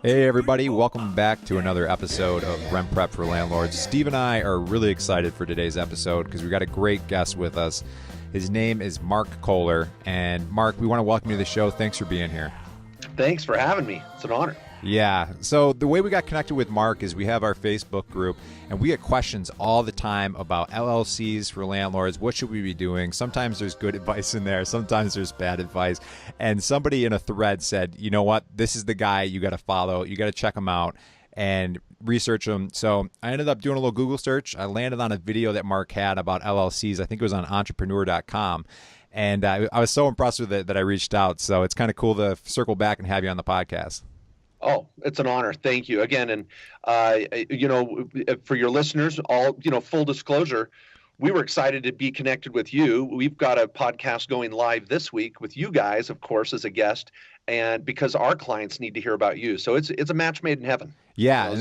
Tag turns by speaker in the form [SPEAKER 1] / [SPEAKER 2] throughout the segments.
[SPEAKER 1] Hey everybody, welcome back to another episode of Rent Prep for Landlords. Steve and I are really excited for today's episode because we got a great guest with us. His name is Mark Kohler. And Mark, we want to welcome you to the show. Thanks for being here.
[SPEAKER 2] Thanks for having me. It's an honor.
[SPEAKER 1] Yeah. So the way we got connected with Mark is we have our Facebook group and we get questions all the time about LLCs for landlords. What should we be doing? Sometimes there's good advice in there. Sometimes there's bad advice. And somebody in a thread said, you know what? This is the guy you got to follow. You got to check him out and research him. So I ended up doing a little Google search. I landed on a video that Mark had about LLCs. I think it was on entrepreneur.com. And I was so impressed with it that I reached out. So it's kind of cool to circle back and have you on the podcast.
[SPEAKER 2] Oh, it's an honor. Thank you again. And, for your listeners, full disclosure, we were excited to be connected with you. We've got a podcast going live this week with you guys, of course, as a guest, and because our clients need to hear about you. So it's a match made in heaven.
[SPEAKER 1] Yeah.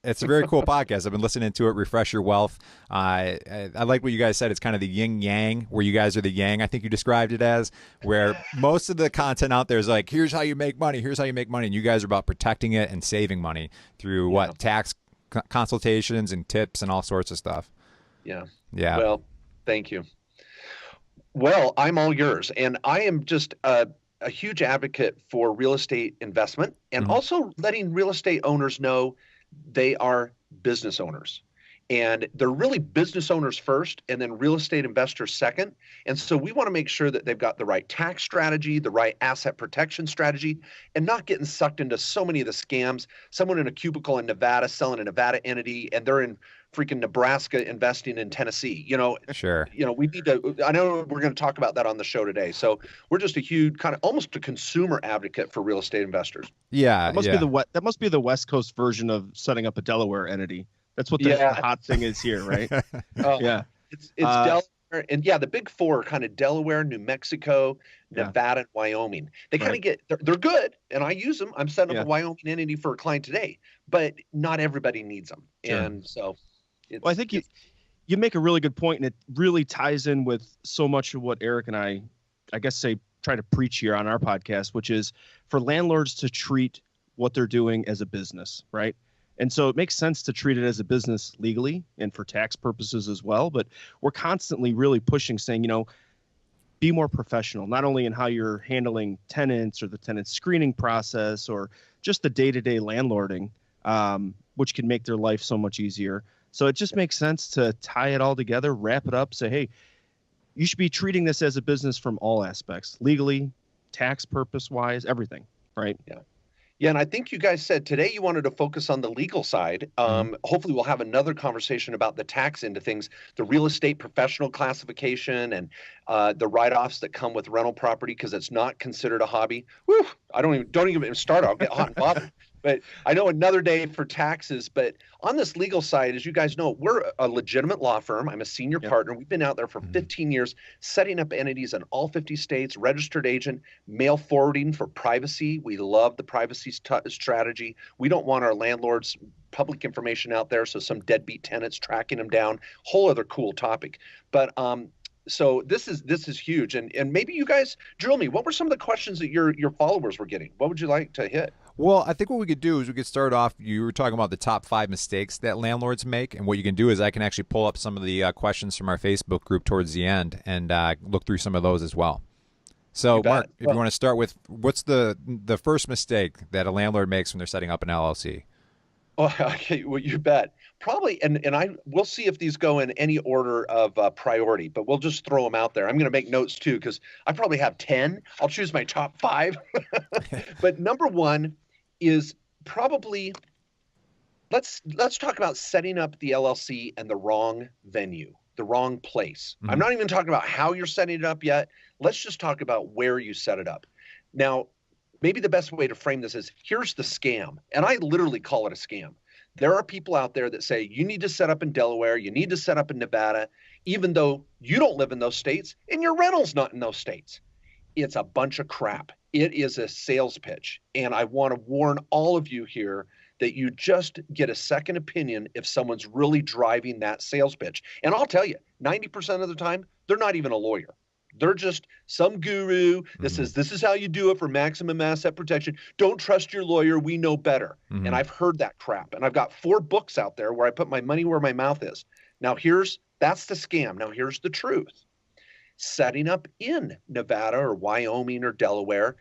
[SPEAKER 1] It's a very cool podcast. I've been listening to it, Refresh Your Wealth. I like what you guys said. It's kind of the yin yang, where you guys are the yang, I think you described it as, where most of the content out there is like, here's how you make money, here's how you make money. And you guys are about protecting it and saving money through tax consultations and tips and all sorts of stuff.
[SPEAKER 2] Yeah.
[SPEAKER 1] Well,
[SPEAKER 2] thank you. Well, I'm all yours. And I am just a huge advocate for real estate investment and also letting real estate owners know they are business owners, and they're really business owners first and then real estate investors second. And so we want to make sure that they've got the right tax strategy, the right asset protection strategy, and not getting sucked into so many of the scams. Someone in a cubicle in Nevada selling a Nevada entity, and they're in freaking Nebraska investing in Tennessee.
[SPEAKER 1] Sure.
[SPEAKER 2] We need to, I know we're going to talk about that on the show today. So we're just a huge kind of almost a consumer advocate for real estate investors.
[SPEAKER 1] Yeah.
[SPEAKER 3] That must be the West Coast version of setting up a Delaware entity. That's what the hot thing is here, right? Yeah.
[SPEAKER 2] It's Delaware. And the big four are kind of Delaware, New Mexico, Nevada, and Wyoming. They kind of they're good, and I use them. I'm setting up a Wyoming entity for a client today, but not everybody needs them. Sure. And so
[SPEAKER 3] I think you make a really good point, and it really ties in with so much of what Eric and I guess try to preach here on our podcast, which is for landlords to treat what they're doing as a business, right? And so it makes sense to treat it as a business legally and for tax purposes as well. But we're constantly really pushing, saying, be more professional, not only in how you're handling tenants or the tenant screening process or just the day-to-day landlording, which can make their life so much easier. So it just makes sense to tie it all together, wrap it up, say, hey, you should be treating this as a business from all aspects, legally, tax purpose-wise, everything, right?
[SPEAKER 2] Yeah, and I think you guys said today you wanted to focus on the legal side. Hopefully we'll have another conversation about the tax end of things, the real estate professional classification and the write-offs that come with rental property because it's not considered a hobby. Whew, don't even start. I'll get hot and bothered. But I know another day for taxes. But on this legal side, as you guys know, we're a legitimate law firm. I'm a senior partner. We've been out there for 15 years, setting up entities in all 50 states, registered agent, mail forwarding for privacy. We love the privacy strategy. We don't want our landlords' public information out there, so some deadbeat tenants tracking them down. Whole other cool topic. But so this is huge. And maybe you guys drill me. What were some of the questions that your followers were getting? What would you like to hit?
[SPEAKER 1] Well, I think what we could do is we could start off, you were talking about the top 5 mistakes that landlords make. And what you can do is I can actually pull up some of the questions from our Facebook group towards the end and look through some of those as well. So, Mark, if you want to start with, what's the first mistake that a landlord makes when they're setting up an LLC?
[SPEAKER 2] Oh, okay, well, you bet. Probably, and we'll see if these go in any order of priority, but we'll just throw them out there. I'm going to make notes too because I probably have 10. I'll choose my top 5. But number 1 is probably let's talk about setting up the LLC and the wrong venue, the wrong place. I'm not even talking about how you're setting it up yet. Let's just talk about where you set it up. Now, maybe the best way to frame this is here's the scam. And I literally call it a scam. There are people out there that say you need to set up in Delaware, you need to set up in Nevada, even though you don't live in those states and your rental's not in those states. It's a bunch of crap. It is a sales pitch. And I want to warn all of you here that you just get a second opinion if someone's really driving that sales pitch. And I'll tell you, 90% of the time, they're not even a lawyer. They're just some guru that says this is how you do it for maximum asset protection. Don't trust your lawyer. We know better. And I've heard that crap. And I've got 4 books out there where I put my money where my mouth is. Now that's the scam. Now here's the truth. Setting up in Nevada or Wyoming or Delaware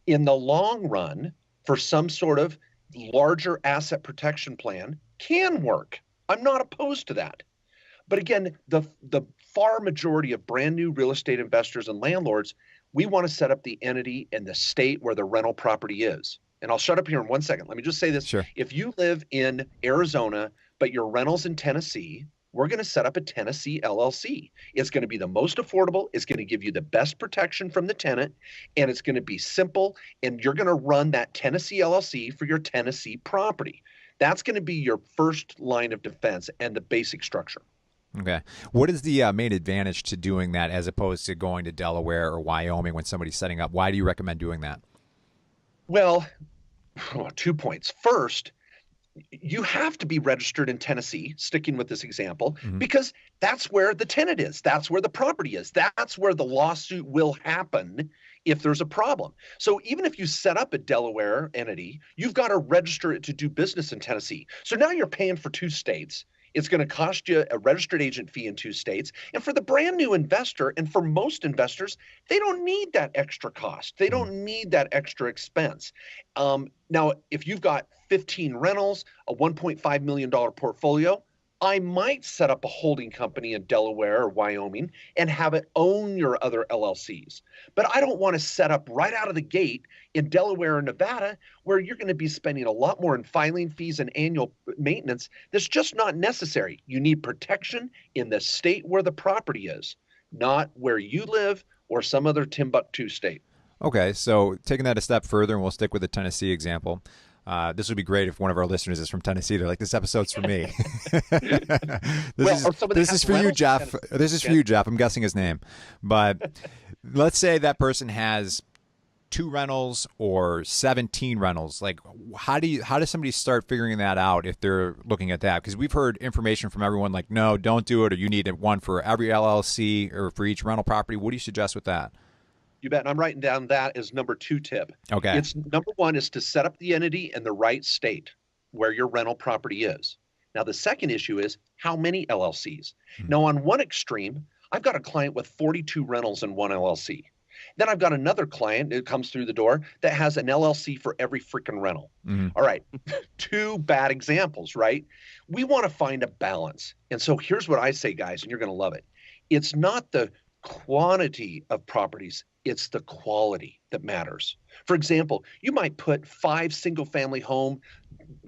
[SPEAKER 2] in the long run for some sort of larger asset protection plan can work. I'm not opposed to that. But again, the far majority of brand new real estate investors and landlords, we want to set up the entity in the state where the rental property is. And I'll shut up here in 1 second. Let me just say this.
[SPEAKER 1] Sure.
[SPEAKER 2] If you live in Arizona, but your rental's in Tennessee, we're going to set up a Tennessee LLC. It's going to be the most affordable. It's going to give you the best protection from the tenant, and it's going to be simple. And you're going to run that Tennessee LLC for your Tennessee property. That's going to be your first line of defense and the basic structure.
[SPEAKER 1] Okay. What is the main advantage to doing that as opposed to going to Delaware or Wyoming when somebody's setting up? Why do you recommend doing that?
[SPEAKER 2] Well, 2 points. First, you have to be registered in Tennessee, sticking with this example, because that's where the tenant is. That's where the property is. That's where the lawsuit will happen if there's a problem. So even if you set up a Delaware entity, you've got to register it to do business in Tennessee. So now you're paying for 2 states. It's going to cost you a registered agent fee in 2 states. And for the brand new investor, and for most investors, they don't need that extra cost. They don't need that extra expense. Now, if you've got 15 rentals, a $1.5 million portfolio, I might set up a holding company in Delaware or Wyoming and have it own your other LLCs. But I don't want to set up right out of the gate in Delaware or Nevada where you're going to be spending a lot more in filing fees and annual maintenance. That's just not necessary. You need protection in the state where the property is, not where you live or some other Timbuktu state.
[SPEAKER 1] Okay, so taking that a step further, and we'll stick with the Tennessee example. This would be great if one of our listeners is from Tennessee. They're like, this episode's for me. This is for you, Jeff. This is for you, Jeff. I'm guessing his name. But let's say that person has 2 rentals or 17 rentals. Like, how does somebody start figuring that out if they're looking at that? Because we've heard information from everyone like, no, don't do it, or you need one for every LLC or for each rental property. What do you suggest with that?
[SPEAKER 2] You bet. And I'm writing down that as number 2 tip.
[SPEAKER 1] Okay.
[SPEAKER 2] It's number 1 is to set up the entity in the right state where your rental property is. Now, the second issue is how many LLCs? Now, on one extreme, I've got a client with 42 rentals in one LLC. Then I've got another client that comes through the door that has an LLC for every freaking rental. All right. 2 bad examples, right? We want to find a balance. And so here's what I say, guys, and you're going to love it. It's not the quantity of properties, it's the quality that matters. For example, you might put 5 single-family home,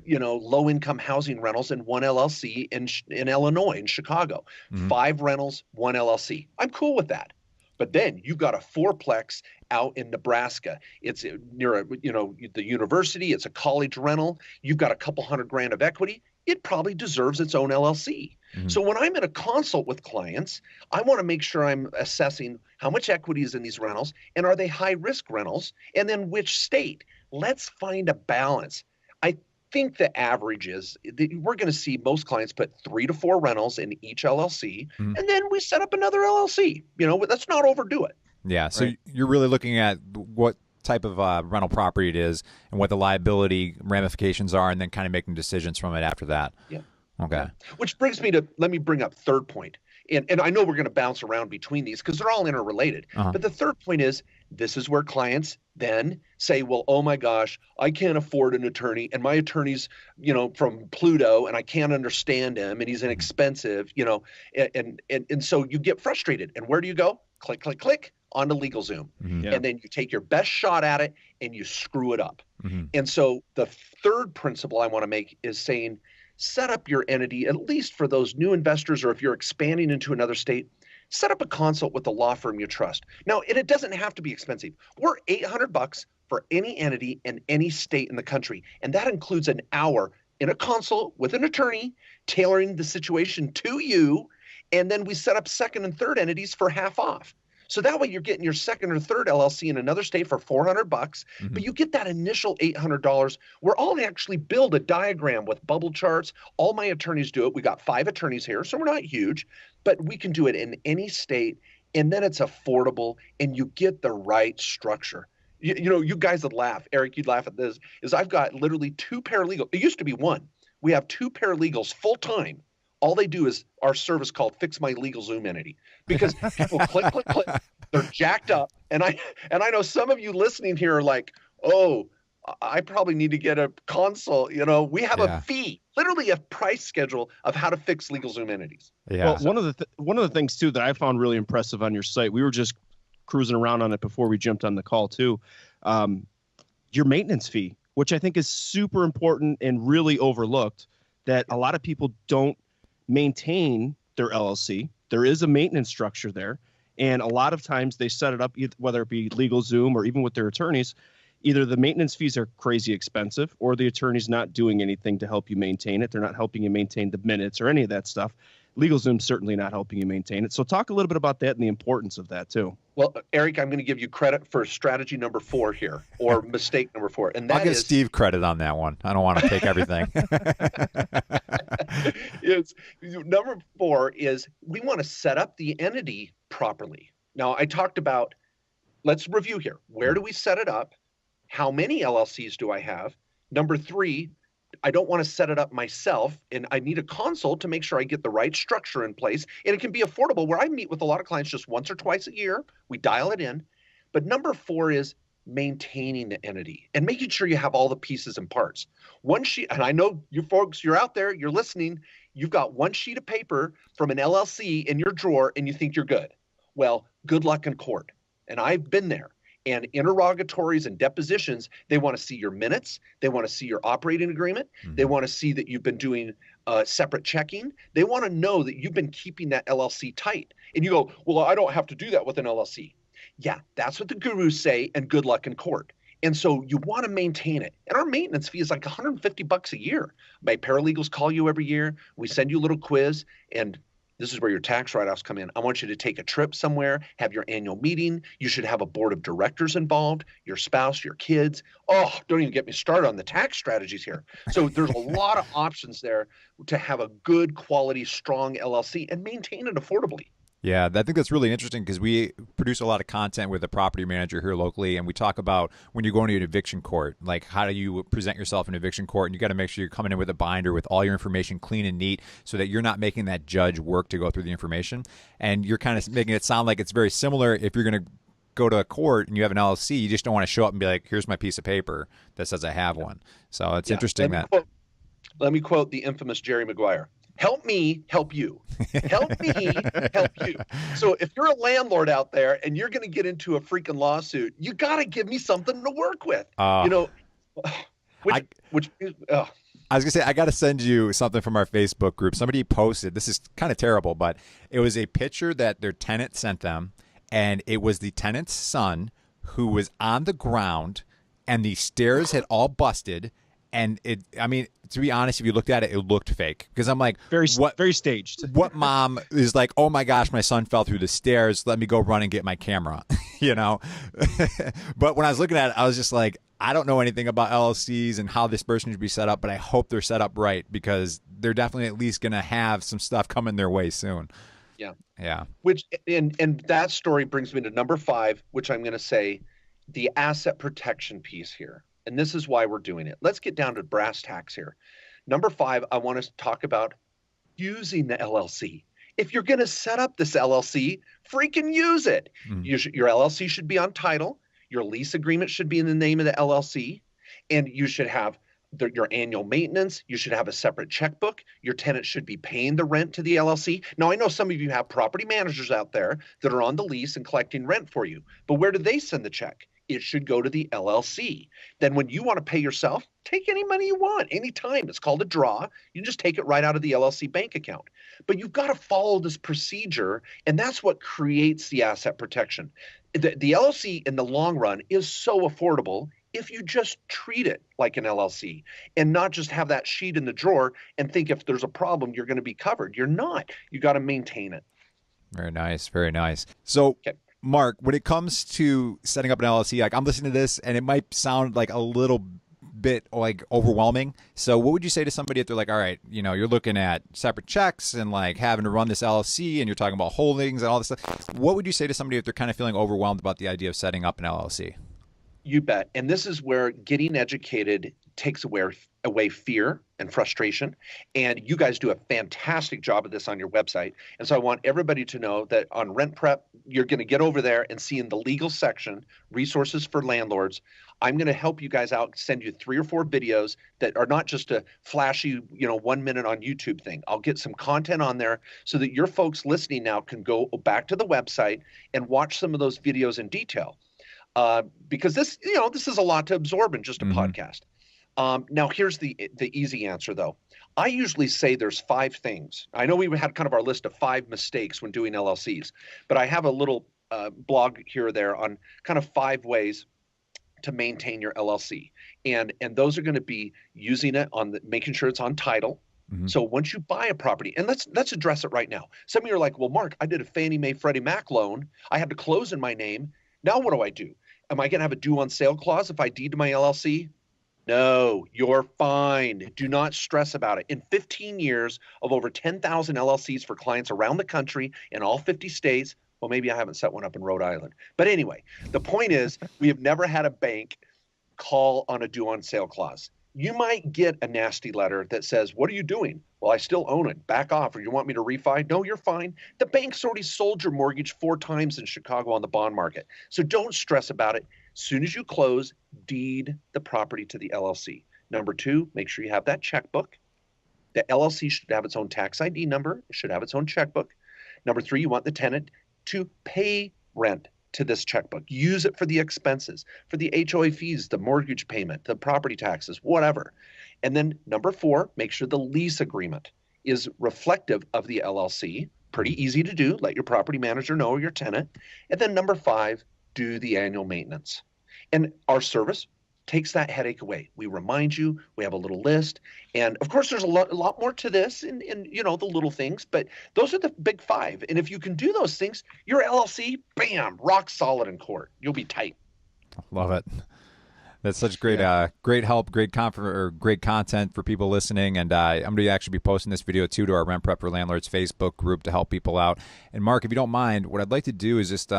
[SPEAKER 2] low-income housing rentals in one LLC in Illinois, in Chicago. 5 rentals, 1 LLC. I'm cool with that. But then you've got a 4-plex out in Nebraska. It's near the university. It's a college rental. You've got a couple $100,000 of equity. It probably deserves its own LLC. So when I'm in a consult with clients, I want to make sure I'm assessing how much equity is in these rentals, and are they high-risk rentals, and then which state. Let's find a balance. I think the average is we're going to see most clients put 3 to 4 rentals in each LLC, and then we set up another LLC. Let's not overdo it.
[SPEAKER 1] Yeah, so you're really looking at what type of rental property it is and what the liability ramifications are, and then kind of making decisions from it after that.
[SPEAKER 2] Yeah.
[SPEAKER 1] Okay.
[SPEAKER 2] Yeah. Which brings me to, let me bring up third point. And I know we're going to bounce around between these because they're all interrelated. But the third point is, this is where clients then say, well, oh my gosh, I can't afford an attorney, and my attorney's, from Pluto, and I can't understand him, and he's inexpensive, and so you get frustrated. And where do you go? Click, click, click onto LegalZoom. And then you take your best shot at it and you screw it up. And so the third principle I want to make is saying, set up your entity, at least for those new investors, or if you're expanding into another state, set up a consult with a law firm you trust. Now, and it doesn't have to be expensive. We're $800 for any entity in any state in the country. And that includes an hour in a consult with an attorney, tailoring the situation to you. And then we set up second and third entities for half off. So that way you're getting your second or third LLC in another state for $400, but you get that initial $800 where I'll actually build a diagram with bubble charts. All my attorneys do it. We got 5 attorneys here, so we're not huge, but we can do it in any state. and then it's affordable, and you get the right structure. You guys would laugh. Eric, you'd laugh at this, is I've got literally 2 paralegals. It used to be 1. We have 2 paralegals full time. All they do is our service called Fix My Legal Zoom Entity, because people click, click, click. They're jacked up. And I know some of you listening here are like, oh, I probably need to get a consult. We have a fee, literally a price schedule of how to fix legal Zoom entities.
[SPEAKER 3] Yeah. Well, one of the things too that I found really impressive on your site, we were just cruising around on it before we jumped on the call too. Your maintenance fee, which I think is super important and really overlooked, that a lot of people don't maintain their LLC. There is a maintenance structure there. And a lot of times they set it up, whether it be LegalZoom or even with their attorneys, either the maintenance fees are crazy expensive or the attorney's not doing anything to help you maintain it. They're not helping you maintain the minutes or any of that stuff. LegalZoom's certainly not helping you maintain it. So talk a little bit about that and the importance of that too.
[SPEAKER 2] Well, Eric, I'm going to give you credit for strategy number 4 here, or mistake number 4. And that
[SPEAKER 1] I'll give Steve credit on that one. I don't want to take everything.
[SPEAKER 2] Number 4 is we want to set up the entity properly. Now, I talked about, let's review here. Where do we set it up? How many LLCs do I have? Number 3, I don't want to set it up myself, and I need a consult to make sure I get the right structure in place. And it can be affordable, where I meet with a lot of clients just once or twice a year. We dial it in. But number 4 is maintaining the entity and making sure you have all the pieces and parts. One sheet, and I know you folks, you're out there, you're listening, you've got one sheet of paper from an LLC in your drawer and you think you're good. Well, good luck in court. And I've been there. And interrogatories and depositions, they want to see your minutes. They want to see your operating agreement. Mm-hmm. They want to see that you've been doing separate checking. They want to know that you've been keeping that LLC tight. And you go, well, I don't have to do that with an LLC. Yeah, that's what the gurus say, and good luck in court. And so you want to maintain it. And our maintenance fee is like $150 a year. My paralegals call you every year. We send you a little quiz, and this is where your tax write-offs come in. I want you to take a trip somewhere, have your annual meeting. You should have a board of directors involved, your spouse, your kids. Oh, don't even get me started on the tax strategies here. So there's a lot of options there to have a good quality, strong LLC and maintain it affordably.
[SPEAKER 1] Yeah, I think that's really interesting because we produce a lot of content with a property manager here locally, and we talk about when you're going to an eviction court, like how do you present yourself in eviction court, and you got to make sure you're coming in with a binder with all your information clean and neat so that you're not making that judge work to go through the information, and you're kind of making it sound like it's very similar if you're going to go to a court and you have an LLC, you just don't want to show up and be like, here's my piece of paper that says I have one. So it's interesting
[SPEAKER 2] let me quote the infamous Jerry Maguire. Help me help you. Help me help you. So if you're a landlord out there and you're going to get into a freaking lawsuit, you got to give me something to work with. I was going
[SPEAKER 1] to say, I got to send you something from our Facebook group. Somebody posted, this is kind of terrible, but it was a picture that their tenant sent them, and it was the tenant's son who was on the ground, and the stairs had all busted. And to be honest, if you looked at it, it looked fake. Because I'm like,
[SPEAKER 3] very staged.
[SPEAKER 1] What mom is like, oh my gosh, my son fell through the stairs. Let me go run and get my camera, But when I was looking at it, I was just like, I don't know anything about LLCs and how this person should be set up, but I hope they're set up right because they're definitely at least going to have some stuff coming their way soon.
[SPEAKER 2] Yeah.
[SPEAKER 1] Yeah.
[SPEAKER 2] Which, and that story brings me to number 5, which I'm going to say the asset protection piece here. And this is why we're doing it. Let's get down to brass tacks here. Number 5, I want to talk about using the LLC. If you're going to set up this LLC, freaking use it. Mm-hmm. Your LLC should be on title. Your lease agreement should be in the name of the LLC. And you should have your annual maintenance. You should have a separate checkbook. Your tenant should be paying the rent to the LLC. Now, I know some of you have property managers out there that are on the lease and collecting rent for you. But where do they send the check? It should go to the LLC. Then when you want to pay yourself, take any money you want, anytime. It's called a draw. You just take it right out of the LLC bank account. But you've got to follow this procedure, and that's what creates the asset protection. The LLC in the long run is so affordable if you just treat it like an LLC and not just have that sheet in the drawer and think if there's a problem, you're going to be covered. You're not. You got to maintain it.
[SPEAKER 1] Very nice. Very nice. So, okay. Mark, when it comes to setting up an LLC, like I'm listening to this and it might sound like a little bit like overwhelming. So what would you say to somebody if they're like, all right, you're looking at separate checks and like having to run this LLC and you're talking about holdings and all this stuff. What would you say to somebody if they're kind of feeling overwhelmed about the idea of setting up an LLC?
[SPEAKER 2] You bet. And this is where getting educated takes away fear and frustration. And you guys do a fantastic job of this on your website. And so I want everybody to know that on Rent Prep, you're going to get over there and see in the legal section, resources for landlords. I'm going to help you guys out, send you 3 or 4 videos that are not just a flashy, 1 minute on YouTube thing. I'll get some content on there so that your folks listening now can go back to the website and watch some of those videos in detail. Because this is a lot to absorb in just a podcast. Now, here's the easy answer, though. I usually say there's 5 things. I know we had kind of our list of 5 mistakes when doing LLCs, but I have a little blog here or there on kind of 5 ways to maintain your LLC. And those are going to be using it making sure it's on title. So once you buy a property, and let's address it right now. Some of you are like, well, Mark, I did a Fannie Mae Freddie Mac loan. I had to close in my name. Now what do I do? Am I going to have a due on sale clause if I deed to my LLC? No, you're fine. Do not stress about it. In 15 years of over 10,000 LLCs for clients around the country in all 50 states, well, maybe I haven't set one up in Rhode Island. But anyway, the point is we have never had a bank call on a due on sale clause. You might get a nasty letter that says, what are you doing? Well, I still own it. Back off. Or you want me to refi? No, you're fine. The bank's already sold your mortgage 4 times in Chicago on the bond market. So don't stress about it. As soon as you close, deed the property to the LLC. Number 2, make sure you have that checkbook. The LLC should have its own tax ID number. It should have its own checkbook. Number 3, you want the tenant to pay rent to this checkbook. Use it for the expenses, for the HOA fees, the mortgage payment, the property taxes, whatever. And then number 4, make sure the lease agreement is reflective of the LLC. Pretty easy to do. Let your property manager know or your tenant. And then number 5, do the annual maintenance. And our service takes that headache away. We remind you, we have a little list. And of course, there's a lot more to this in the little things, but those are the big 5. And if you can do those things, your LLC, bam, rock solid in court. You'll be tight.
[SPEAKER 1] Love it. That's such great, great help, great content for people listening. And I'm going to actually be posting this video too to our Rent Prep for Landlords Facebook group to help people out. And Mark, if you don't mind, what I'd like to do is just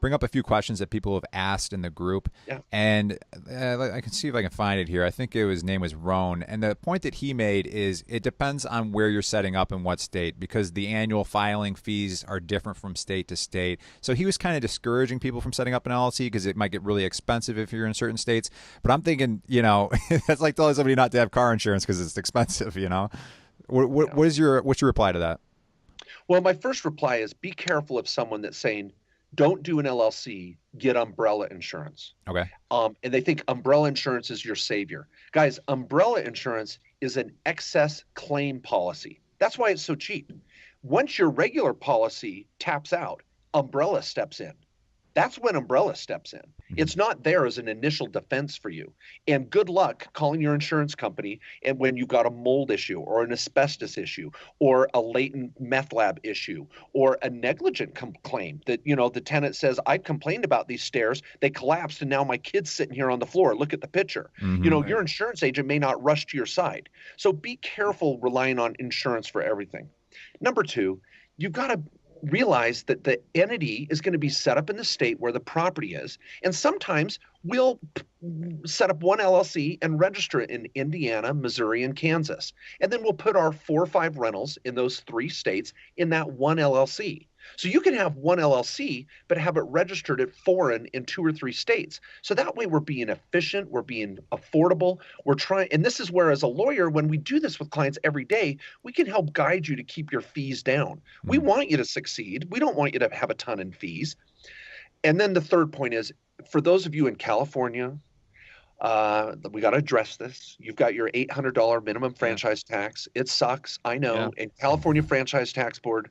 [SPEAKER 1] bring up a few questions that people have asked in the group. Yeah. And I can see if I can find it here. I think his name was Roan. And the point that he made is it depends on where you're setting up in what state, because the annual filing fees are different from state to state. So he was kind of discouraging people from setting up an LLC because it might get really expensive if you're in certain states. But I'm thinking, that's like telling somebody not to have car insurance because it's expensive, What's your reply to that?
[SPEAKER 2] Well, my first reply is be careful of someone that's saying, don't do an LLC, get umbrella insurance.
[SPEAKER 1] Okay.
[SPEAKER 2] And they think umbrella insurance is your savior. Guys, umbrella insurance is an excess claim policy. That's why it's so cheap. Once your regular policy taps out, umbrella steps in. That's when umbrella steps in. It's not there as an initial defense for you. And good luck calling your insurance company and when you've got a mold issue or an asbestos issue or a latent meth lab issue or a negligent claim that, the tenant says, I complained about these stairs. They collapsed and now my kid's sitting here on the floor. Look at the picture. Your insurance agent may not rush to your side. So be careful relying on insurance for everything. Number 2, you've got to realize that the entity is going to be set up in the state where the property is. And sometimes we'll set up one LLC and register it in Indiana, Missouri, and Kansas. And then we'll put our 4 or 5 rentals in those 3 states in that one LLC. So you can have one LLC, but have it registered at foreign in 2 or 3 states. So that way we're being efficient, we're being affordable, we're trying, and this is where as a lawyer, when we do this with clients every day, we can help guide you to keep your fees down. We want you to succeed. We don't want you to have a ton in fees. And then the third point is, for those of you in California, we got to address this. You've got your $800 minimum franchise tax. It sucks, I know. Yeah. And California Franchise Tax Board,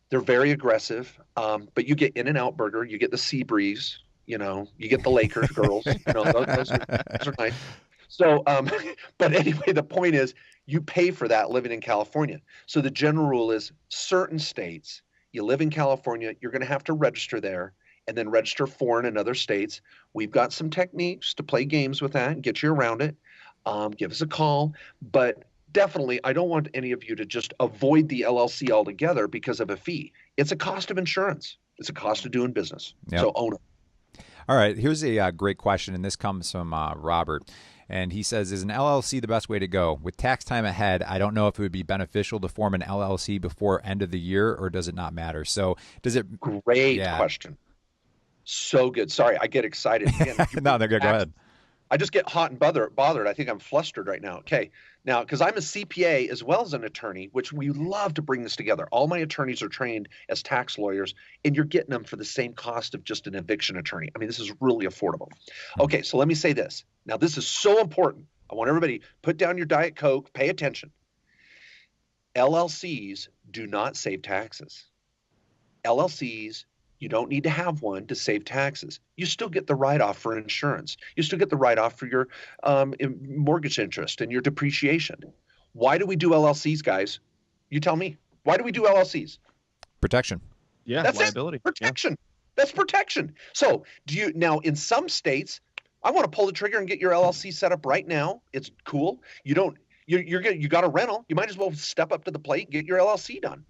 [SPEAKER 2] they're very aggressive, but you get In-N-Out Burger, you get the Sea Breeze, you get the Lakers girls, those are nice. So, but anyway, the point is you pay for that living in California. So the general rule is certain states, you live in California, you're going to have to register there, and then register foreign in other states. We've got some techniques to play games with that and get you around it. Give us a call. But definitely, I don't want any of you to just avoid the LLC altogether because of a fee. It's a cost of insurance. It's a cost of doing business.
[SPEAKER 1] Yep.
[SPEAKER 2] So own it.
[SPEAKER 1] All right. Here's a great question, and this comes from Robert. And he says, is an LLC the best way to go? With tax time ahead, I don't know if it would be beneficial to form an LLC before end of the year, or does it not matter? So does it?
[SPEAKER 2] Great question. So good. Sorry, I get excited. Again,
[SPEAKER 1] no, they're good. Go ahead.
[SPEAKER 2] I just get hot and bothered. I think I'm flustered right now. Okay. Now, because I'm a CPA as well as an attorney, which we love to bring this together. All my attorneys are trained as tax lawyers, and you're getting them for the same cost of just an eviction attorney. I mean, this is really affordable. Okay, so let me say this. Now, this is so important. I want everybody put down your Diet Coke, pay attention. LLCs do not save taxes. LLCs, you don't need to have one to save taxes. You still get the write-off for insurance. You still get the write-off for your mortgage interest and your depreciation. Why do we do LLCs, guys? You tell me. Why do we do LLCs?
[SPEAKER 1] Protection.
[SPEAKER 3] Yeah,
[SPEAKER 2] that's
[SPEAKER 3] liability.
[SPEAKER 2] Protection. Yeah. That's protection. So now in some states, I want to pull the trigger and get your LLC set up right now. It's cool. You got a rental. You might as well step up to the plate and get your LLC done.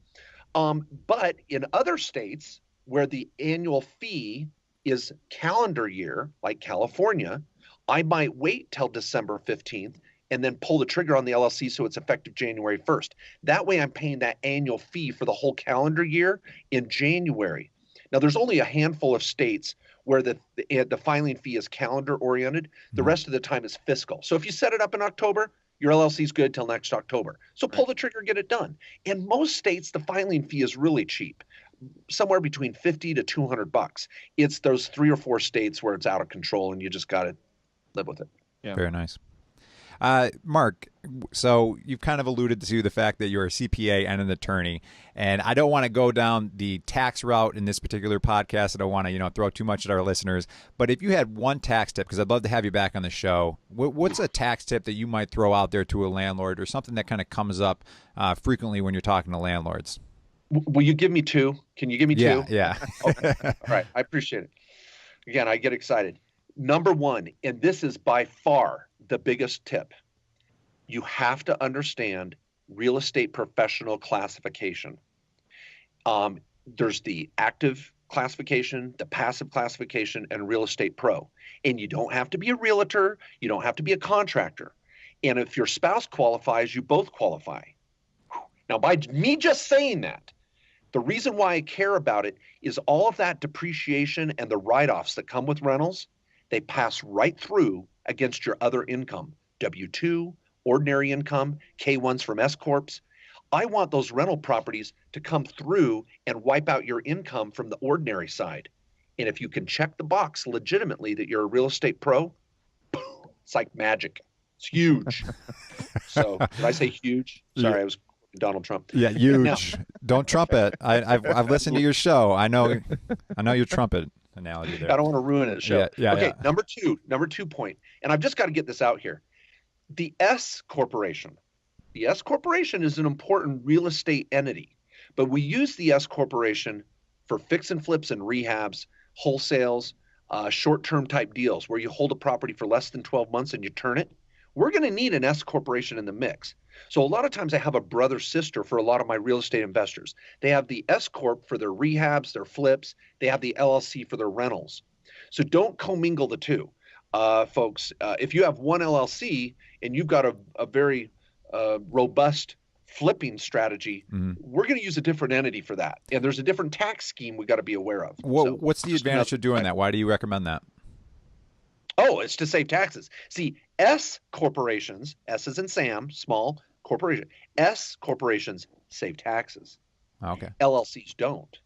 [SPEAKER 2] But in other states, where the annual fee is calendar year, like California, I might wait till December 15th and then pull the trigger on the LLC so it's effective January 1st. That way I'm paying that annual fee for the whole calendar year in January. Now, there's only a handful of states where the filing fee is calendar oriented. The rest of the time is fiscal. So if you set it up in October, your LLC is good till next October. So pull the trigger, get it done. In most states, the filing fee is really cheap. Somewhere between $50 to $200. It's those 3 or 4 states where it's out of control and you just got to live with it.
[SPEAKER 1] Yeah. Very nice. Mark, so you've kind of alluded to the fact that you're a CPA and an attorney, and I don't want to go down the tax route in this particular podcast. I don't want to, throw too much at our listeners, but if you had one tax tip, because I'd love to have you back on the show, what's a tax tip that you might throw out there to a landlord or something that kind of comes up frequently when you're talking to landlords?
[SPEAKER 2] Will you give me 2? Can you give me 2?
[SPEAKER 1] Yeah.
[SPEAKER 2] Okay. All right. I appreciate it. Again, I get excited. Number 1, and this is by far the biggest tip. You have to understand real estate professional classification. There's the active classification, the passive classification, and real estate pro. And you don't have to be a realtor. You don't have to be a contractor. And if your spouse qualifies, you both qualify. Now, by me just saying that, the reason why I care about it is all of that depreciation and the write-offs that come with rentals, they pass right through against your other income, W-2, ordinary income, K-1s from S-Corps. I want those rental properties to come through and wipe out your income from the ordinary side. And if you can check the box legitimately that you're a real estate pro, it's like magic. It's huge. So did I say huge? Sorry, I was Donald Trump.
[SPEAKER 1] Yeah, huge. Now, don't trumpet. I've listened to your show. I know your trumpet analogy there.
[SPEAKER 2] I don't want to ruin it. Show.
[SPEAKER 1] Yeah,
[SPEAKER 2] okay,
[SPEAKER 1] yeah.
[SPEAKER 2] Number two point, and I've just got to get this out here. The S corporation. The S corporation is an important real estate entity, but we use the S corporation for fix and flips and rehabs, wholesales, short-term type deals where you hold a property for less than 12 months and you turn it. We're going to need an S corporation in the mix. So a lot of times I have a brother sister for a lot of my real estate investors. They have the S corp for their rehabs, their flips. They have the LLC for their rentals. So don't commingle the two, folks. If you have one LLC and you've got a very robust flipping strategy, we're going to use a different entity for that. And there's a different tax scheme we got to be aware of.
[SPEAKER 1] What's the advantage of doing that? Why do you recommend that?
[SPEAKER 2] Oh, it's to save taxes. See, S corporations, S as in Sam, small corporation, S corporations save taxes.
[SPEAKER 1] Okay.
[SPEAKER 2] LLCs don't.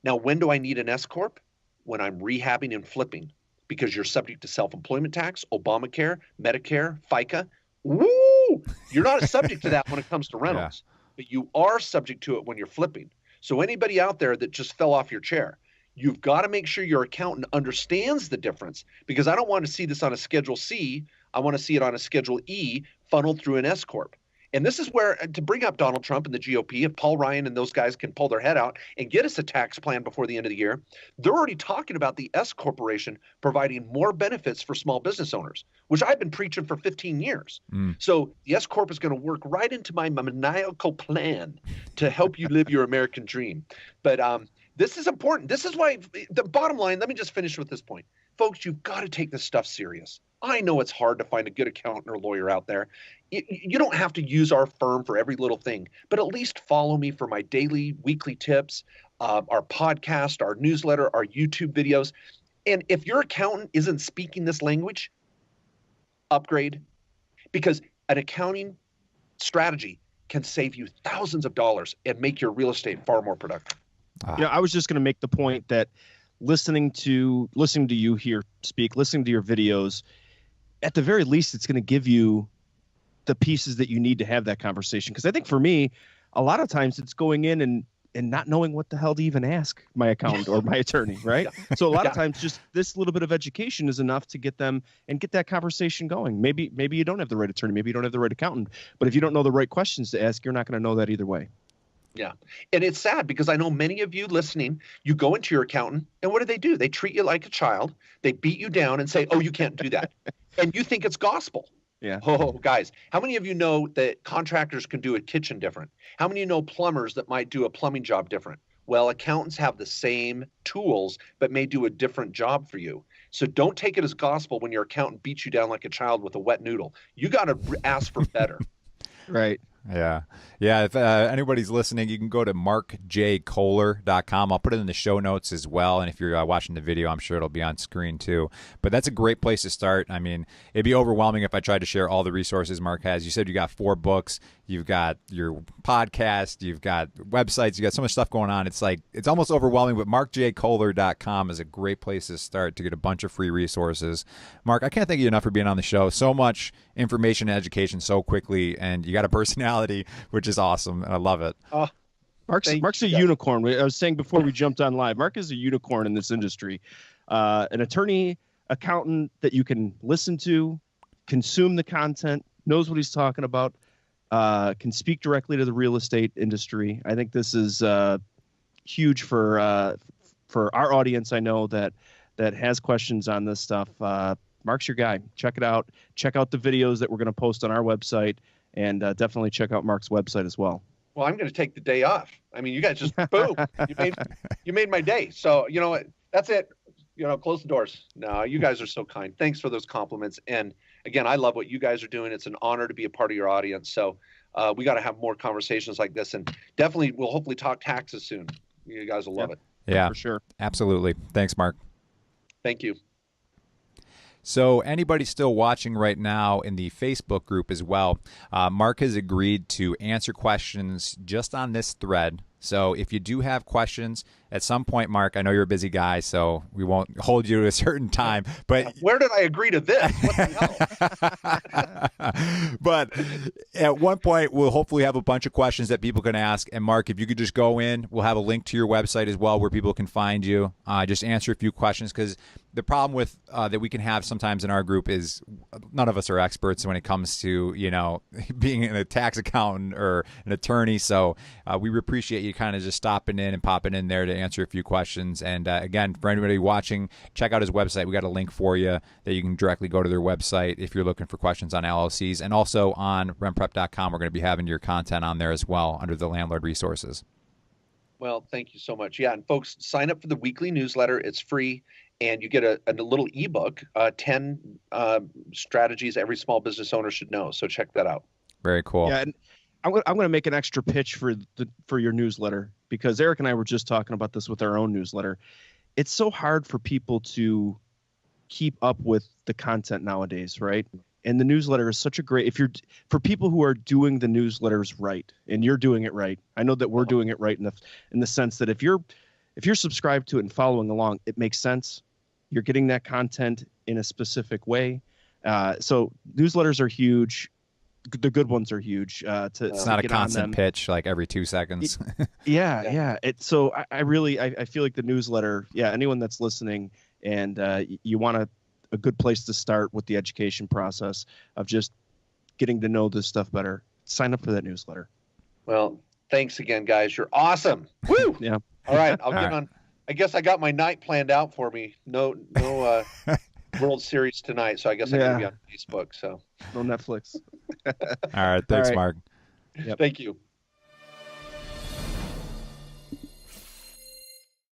[SPEAKER 2] Now, when do I need an S corp? When I'm rehabbing and flipping, because you're subject to self-employment tax, Obamacare, Medicare, FICA. Woo! You're not subject to that when it comes to rentals, but you are subject to it when you're flipping. So anybody out there that just fell off your chair, you've got to make sure your accountant understands the difference, because I don't want to see this on a Schedule C. I want to see it on a Schedule E funneled through an S corp. And this is where, to bring up Donald Trump and the GOP, if Paul Ryan and those guys can pull their head out and get us a tax plan before the end of the year, they're already talking about the S Corporation providing more benefits for small business owners, which I've been preaching for 15 years. So the S Corp is going to work right into my maniacal plan to help you live your American dream. But this is important. This is why the bottom line, let me just finish with this point. Folks, you've got to take this stuff serious. I know it's hard to find a good accountant or lawyer out there. You don't have to use our firm for every little thing, but at least follow me for my daily, weekly tips, our podcast, our newsletter, our YouTube videos. And if your accountant isn't speaking this language, upgrade, because an accounting strategy can save you thousands of dollars and make your real estate far more productive.
[SPEAKER 3] I was just going to make the point that listening to you here speak, listening to your videos, at the very least, it's going to give you the pieces that you need to have that conversation. Because I think for me, a lot of times it's going in and not knowing what the hell to even ask my accountant or my attorney, right? So a lot of times just this little bit of education is enough to get them and get that conversation going. Maybe you don't have the right attorney, maybe you don't have the right accountant, but if you don't know the right questions to ask, you're not going to know that either way.
[SPEAKER 2] Yeah. And it's sad because I know many of you listening, you go into your accountant and what do? They treat you like a child. They beat you down and say, oh, you can't do that. And you think it's gospel.
[SPEAKER 3] Yeah.
[SPEAKER 2] Oh, guys, how many of you know that contractors can do a kitchen different? How many of you know plumbers that might do a plumbing job different? Well, accountants have the same tools, but may do a different job for you. So don't take it as gospel when your accountant beats you down like a child with a wet noodle. You got to ask for better.
[SPEAKER 3] Right.
[SPEAKER 1] Yeah. If anybody's listening, you can go to markjkohler.com. I'll put it in the show notes as well. And if you're watching the video, I'm sure it'll be on screen too. But that's a great place to start. I mean, it'd be overwhelming if I tried to share all the resources Mark has. You said you got 4 books, you've got your podcast, you've got websites, you got so much stuff going on. It's almost overwhelming, but markjkohler.com is a great place to start to get a bunch of free resources. Mark, I can't thank you enough for being on the show. So much information and education so quickly, and you got a personality, which is awesome, and I love it.
[SPEAKER 3] Mark's a unicorn. I was saying before we jumped on live, Mark is a unicorn in this industry. An attorney, accountant that you can listen to, consume the content, knows what he's talking about, can speak directly to the real estate industry. I think this is huge for our audience. I know that has questions on this stuff. Mark's your guy. Check it out. Check out the videos that we're going to post on our website, and definitely check out Mark's website as well.
[SPEAKER 2] Well, I'm going to take the day off. I mean, you guys just boom, you made my day. So you know what? That's it. Close the doors. No, you guys are so kind. Thanks for those compliments. And again, I love what you guys are doing. It's an honor to be a part of your audience. So we got to have more conversations like this, and definitely we'll hopefully talk taxes soon. You guys will love it.
[SPEAKER 1] Yeah,
[SPEAKER 3] for sure.
[SPEAKER 1] Absolutely. Thanks, Mark.
[SPEAKER 2] Thank you.
[SPEAKER 1] So anybody still watching right now in the Facebook group as well, Mark has agreed to answer questions just on this thread. So if you do have questions at some point, Mark, I know you're a busy guy, so we won't hold you to a certain time. But
[SPEAKER 2] where did I agree to this? What the
[SPEAKER 1] hell? But at one point, we'll hopefully have a bunch of questions that people can ask. And Mark, if you could just go in, we'll have a link to your website as well where people can find you. Just answer a few questions, because the problem with that we can have sometimes in our group is none of us are experts when it comes to being a tax accountant or an attorney. So we appreciate you kind of just stopping in and popping in there to answer a few questions. And again, for anybody watching, check out his website. We got a link for you that you can directly go to their website if you're looking for questions on LLCs. And also on rentprep.com, we're going to be having your content on there as well under the landlord resources.
[SPEAKER 2] Well, thank you so much. Yeah, and folks, sign up for the weekly newsletter. It's free. And you get a little ebook, 10 strategies every small business owner should know. So check that out.
[SPEAKER 1] Very cool.
[SPEAKER 3] Yeah, and I'm going to make an extra pitch for your newsletter, because Eric and I were just talking about this with our own newsletter. It's so hard for people to keep up with the content nowadays, right? And the newsletter is such a great, for people who are doing the newsletters right, and you're doing it right. I know that we're doing it right in the sense that if you're subscribed to it and following along, it makes sense. You're getting that content in a specific way. So newsletters are huge. The good ones are huge.
[SPEAKER 1] It's not a constant pitch like every 2 seconds.
[SPEAKER 3] Yeah. So I feel like the newsletter, anyone that's listening and you want a good place to start with the education process of just getting to know this stuff better. sign up for that newsletter.
[SPEAKER 2] Well, thanks again, guys. You're awesome. Woo!
[SPEAKER 3] Yeah.
[SPEAKER 2] All right, I'll get
[SPEAKER 1] right.
[SPEAKER 2] on. I guess I got my night planned out for me. No World Series tonight, so I guess I got to be on Facebook. So
[SPEAKER 3] No Netflix.
[SPEAKER 1] All right. Thanks,
[SPEAKER 3] right.
[SPEAKER 1] Mark.
[SPEAKER 3] Yep.
[SPEAKER 2] Thank you.